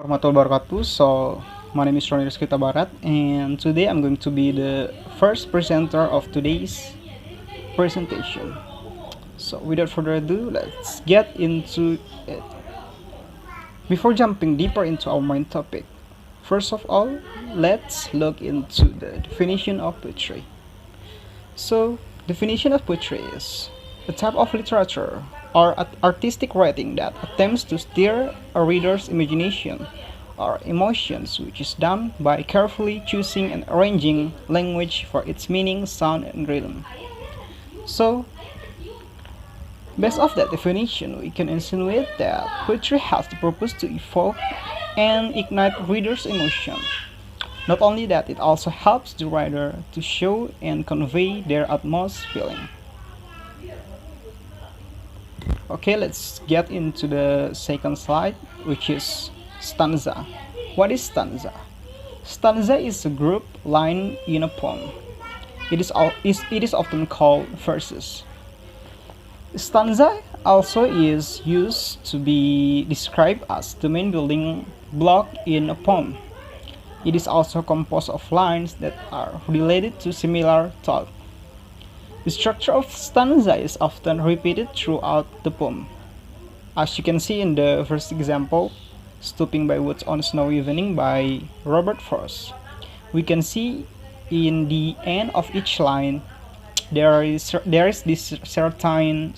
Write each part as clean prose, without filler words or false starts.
Warahmatullahi wabarakatuh. So, my name is Roni Rizky Barat, and today I'm going to be the first presenter of today's presentation. So, without further ado, let's get into it. Before jumping deeper into our main topic, first of all, let's look into the definition of poetry. So, definition of poetry is a type of literature or artistic writing that attempts to stir a reader's imagination or emotions, which is done by carefully choosing and arranging language for its meaning, sound, and rhythm. So, based off that definition, we can insinuate that poetry has the purpose to evoke and ignite readers' emotion. Not only that, it also helps the writer to show and convey their utmost feeling. Okay, let's get into the second slide, which is stanza. What is stanza? Stanza is a group line in a poem. It is often called verses. Stanza also is used to be described as the main building block in a poem. It is also composed of lines that are related to similar thought. The structure of stanza is often repeated throughout the poem. As you can see in the first example, Stooping by Woods on a Snowy Evening by Robert Frost, we can see in the end of each line there is this certain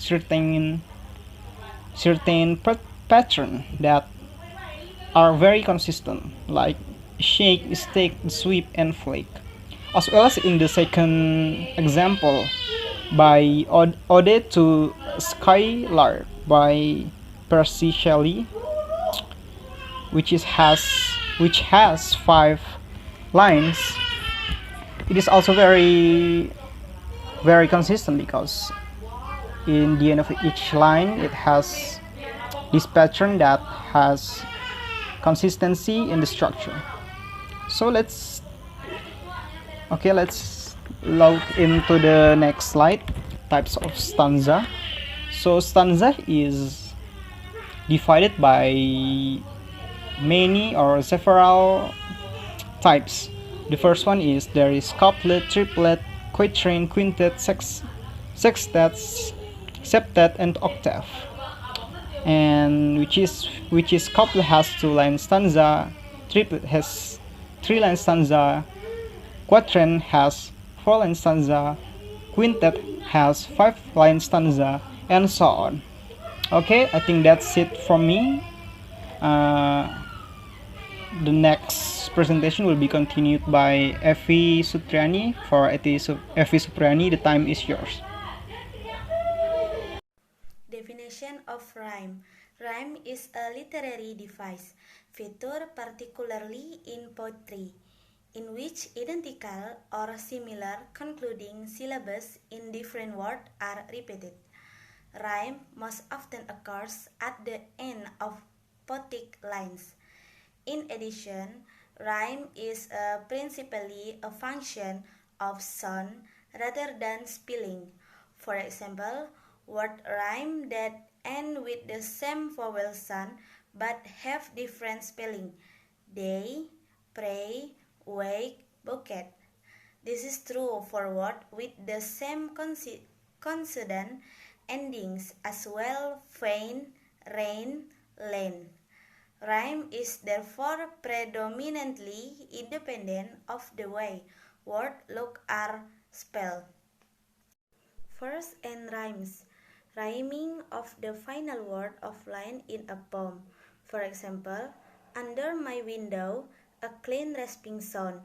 pattern that are very consistent, like shake, stick, sweep, and flake. As well as in the second example, by Ode to Skylark by Percy Shelley, which has 5 lines. It is also very consistent because in the end of each line it has this pattern that has consistency in the structure. So let's look into the next slide. Types of stanza. So stanza is divided by many or several types. The first one is there is couplet, triplet, quatrain, quintet, sextet, septet, and octave. And which is couplet has 2 line stanza, triplet has 3 line stanza, quatrain has 4 line stanza, quintet has 5 line stanza, and so on. Okay, I think that's it from me. The next presentation will be continued by Evi Sutriani. For Evi Supriani, the time is yours. Definition of rhyme. Rhyme is a literary device, feature particularly in poetry, in which identical or similar concluding syllables in different words are repeated. Rhyme most often occurs at the end of poetic lines. In addition, rhyme is principally a function of sound rather than spelling. For example, word rhyme that end with the same vowel sound but have different spelling. Day, pray, wake, bouquet. This is true for words with the same consonant endings as well: faint, rain, lane. Rhyme is therefore predominantly independent of the way words look are spelled. First and rhymes. Rhyming of the final word of line in a poem. For example, under my window, a clean rasping sound,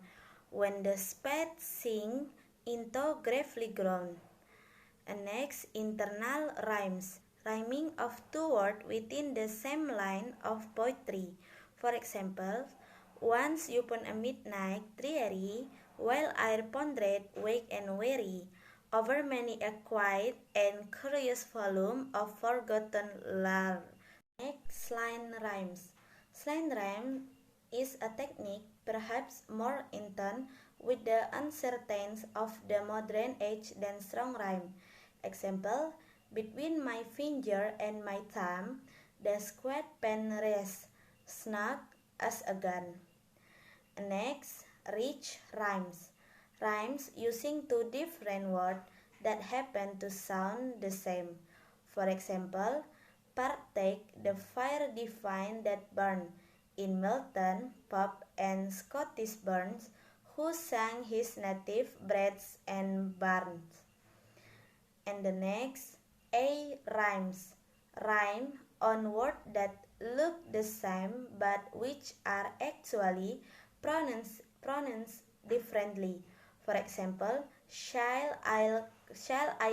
when the spade sing into gravely ground. And next, internal rhymes. Rhyming of 2 words within the same line of poetry. For example, once upon a midnight dreary, while I pondered, wake and weary, over many a quiet and curious volume of forgotten lore. Next, line rhymes. Slang rhyme is a technique perhaps more in tune with the uncertainties of the modern age than strong rhyme. Example, between my finger and my thumb, the square pen rests, snug as a gun. Next, rich rhymes. Rhymes using two different words that happen to sound the same. For example, partake the fire divine that burned in Milton, Pope, and Scottish Burns, who sang his native breads and barns. And the next, A rhymes. Rhyme on words that look the same but which are actually pronounced differently. For example, shall I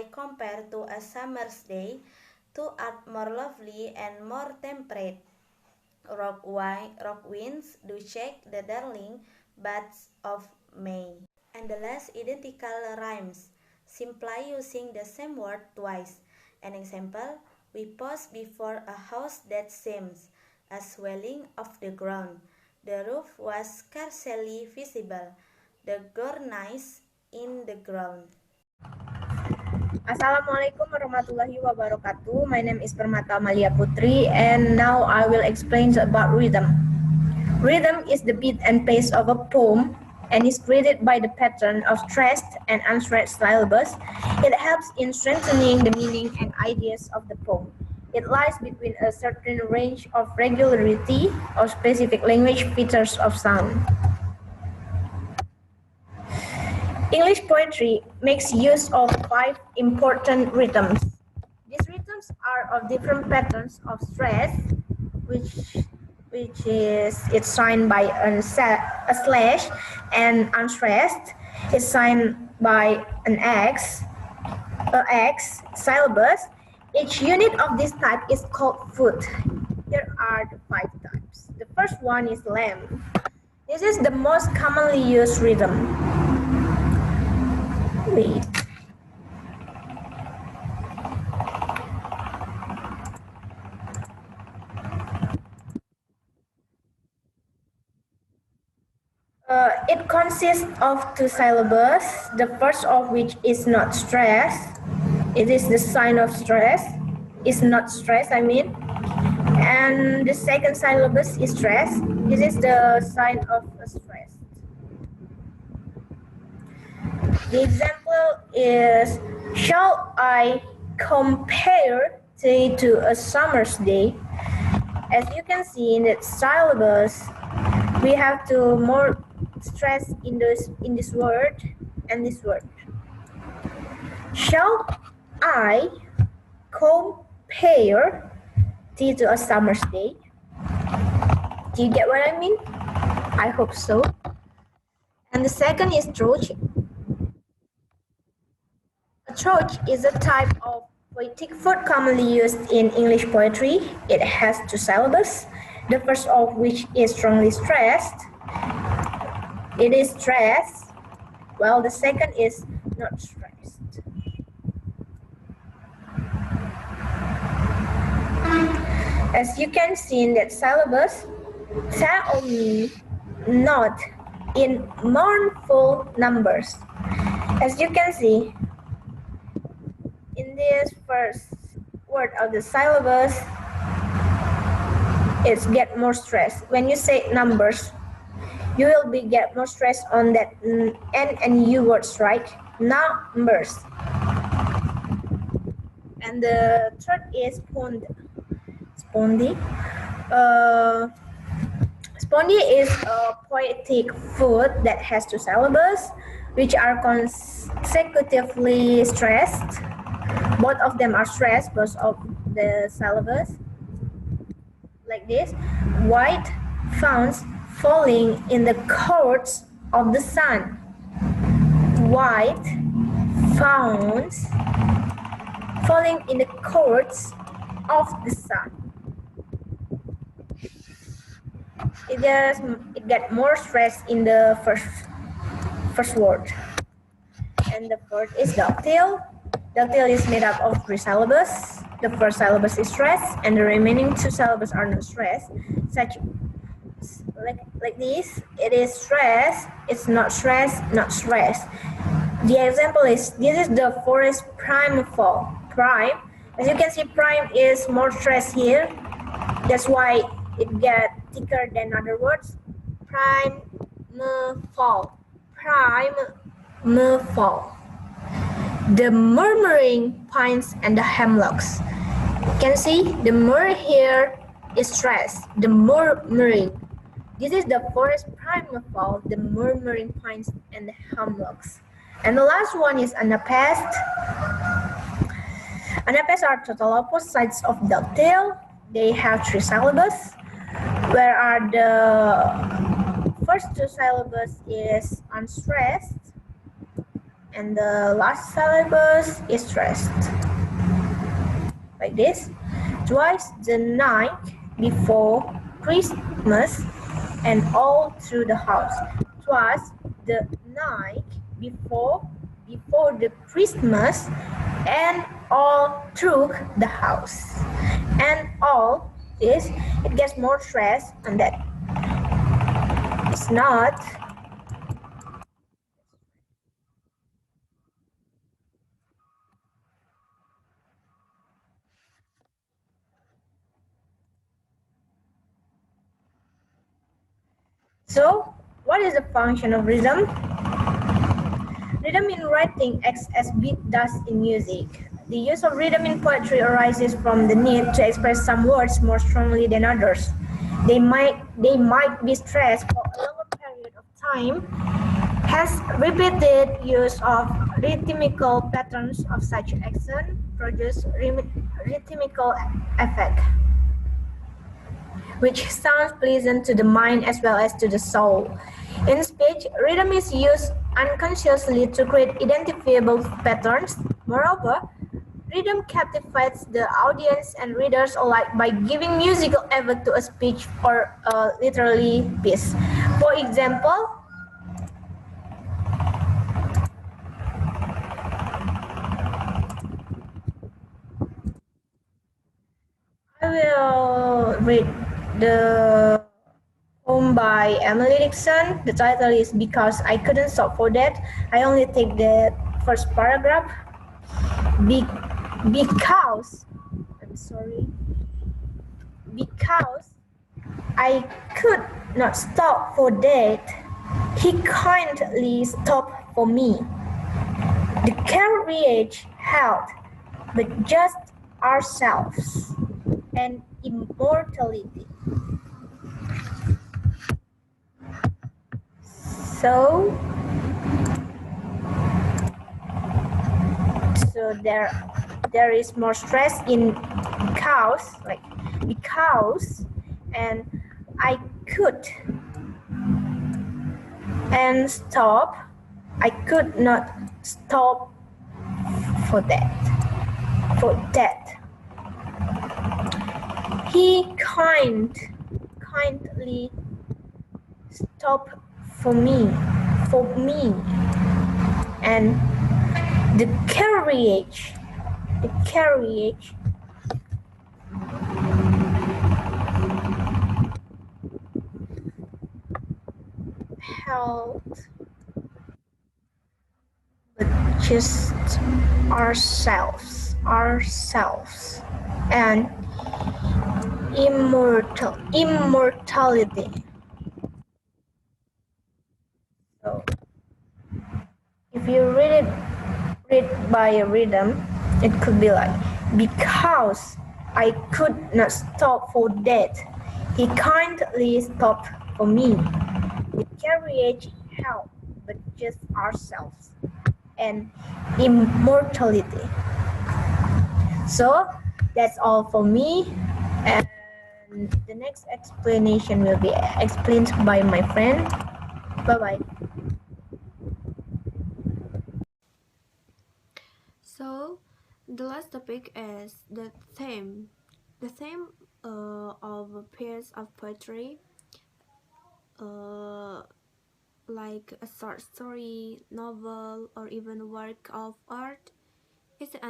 compare to a summer's day? Two art more lovely and more temperate. Rock winds do shake the darling buds of May. And the last, identical rhymes, simply using the same word twice. An example, we pause before a house that seems a swelling of the ground. The roof was scarcely visible, the cornice in the ground. Assalamualaikum warahmatullahi wabarakatuh. My name is Permata Amalia Putri, and now I will explain about rhythm. Rhythm is the beat and pace of a poem and is created by the pattern of stressed and unstressed syllables. It helps in strengthening the meaning and ideas of the poem. It lies between a certain range of regularity or specific language features of sound. English poetry makes use of 5 important rhythms. These rhythms are of different patterns of stress, which is it's signed by a slash, and unstressed is signed by an X, syllabus. Each unit of this type is called foot. Here are the 5 types. The first one is lamb. This is the most commonly used rhythm. Wait. It consists of 2 syllables, the first of which is not stress. It is the sign of stress. It's not stress, I mean. And the second syllabus is stress. This is the sign of a stress. The example is, shall I compare today to a summer's day? As you can see in the syllabus, we have to more stress in this word and this word. Shall I compare tea to a summer's day? Do you get what I mean? I hope so. And the second is troch. A troch is a type of poetic foot commonly used in English poetry. It has 2 syllables, the first of which is strongly stressed. It is stressed, while the second is not stressed. As you can see in that syllabus, sound not in mournful numbers. As you can see, in this first word of the syllabus, it's get more stress. When you say numbers, you will get more stress on that N and U words, right? Numbers. And the third is spondy. Spondy is a poetic foot that has 2 syllables, which are consecutively stressed. Both of them are stressed because of the syllables. Like this, white fawns falling in the courts of the sun. White fawns falling in the courts of the sun. It get more stress in the first word. And the fourth is dovetail. Dovetail is made up of 3 syllables. The first syllabus is stress, and the remaining 2 syllables are not stress. Such like this, it is stress, it's not stress, not stress. The example is, this is the forest prime fall. Prime, as you can see, prime is more stress here. That's why it get thicker than other words. Primeval. Primeval. The murmuring pines and the hemlocks. You can see the mur here is stressed. The murmuring. This is the forest primeval, the murmuring pines and the hemlocks. And the last one is anapest. Anapest are total opposites of dovetail. They have 3 syllables, where are the first 2 syllables is unstressed and the last syllabus is stressed. Like this. Twice the night before Christmas and all through the house. Twice the night before the Christmas and all through the house. And all this, it gets more stress and that it's not. So, what is the function of rhythm? Rhythm in writing acts as beat does in music. The use of rhythm in poetry arises from the need to express some words more strongly than others. They might be stressed for a longer period of time. Hence, repeated use of rhythmical patterns of such action produce rhythmical effect, which sounds pleasant to the mind as well as to the soul. In speech, rhythm is used unconsciously to create identifiable patterns. Moreover, rhythm captivates the audience and readers alike by giving musical effect to a speech or a literary piece. For example, I will read the poem by Emily Dixon. The title is Because I Couldn't Stop for That. I only take the first paragraph. Because I could not stop for that, he kindly stopped for me. The carriage held but just ourselves and immortality. So there is more stress in because and I could and stop. I could not stop for that. He kindly stopped for me, and the carriage held but just ourselves and immortality. So if you read by a rhythm, it could be like, because I could not stop for that, he kindly stopped for me. The carriage held but just ourselves and immortality. So that's all for me, and the next explanation will be explained by my friend. Bye bye. So, the last topic is the theme. The theme of a piece of poetry, like a short story, novel, or even a work of art, is the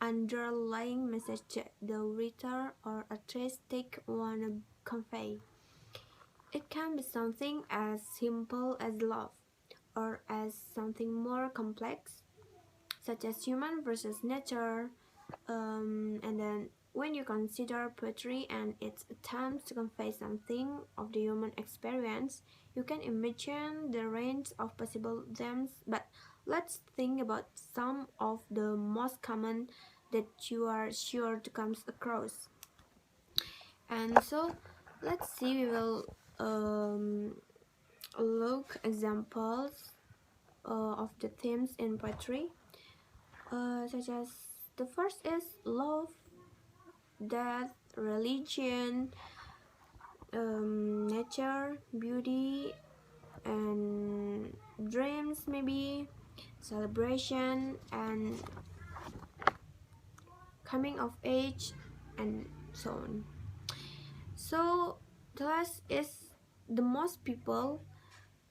underlying message the writer or artistic want to convey. It can be something as simple as love, or as something more complex, such as human versus nature, and then when you consider poetry and its attempts to convey something of the human experience, you can imagine the range of possible themes, but let's think about some of the most common that you are sure to come across. And so, let's see, we will look examples of the themes in poetry, such as the first is love, death, religion, nature, beauty, and dreams, maybe celebration and coming of age, and so on. So the last is the most people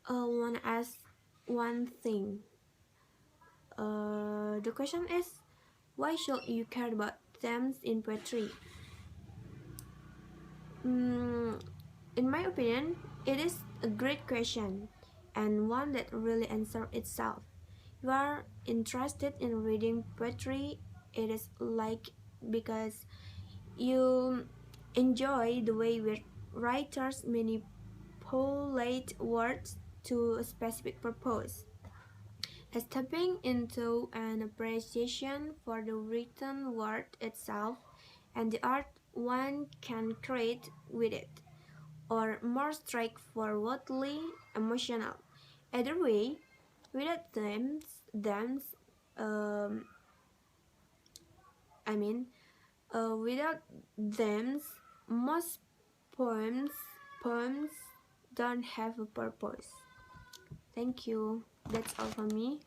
want to ask one thing. The question is, why should you care about themes in poetry? In my opinion, it is a great question and one that really answers itself. You are interested in reading poetry, it is like because you enjoy the way writers manipulate words to a specific purpose. Stepping into an appreciation for the written word itself and the art one can create with it, or more straightforwardly emotional. Either way, without themes, um, I mean, without themes, most poems poems don't have a purpose. Thank you. That's all for me.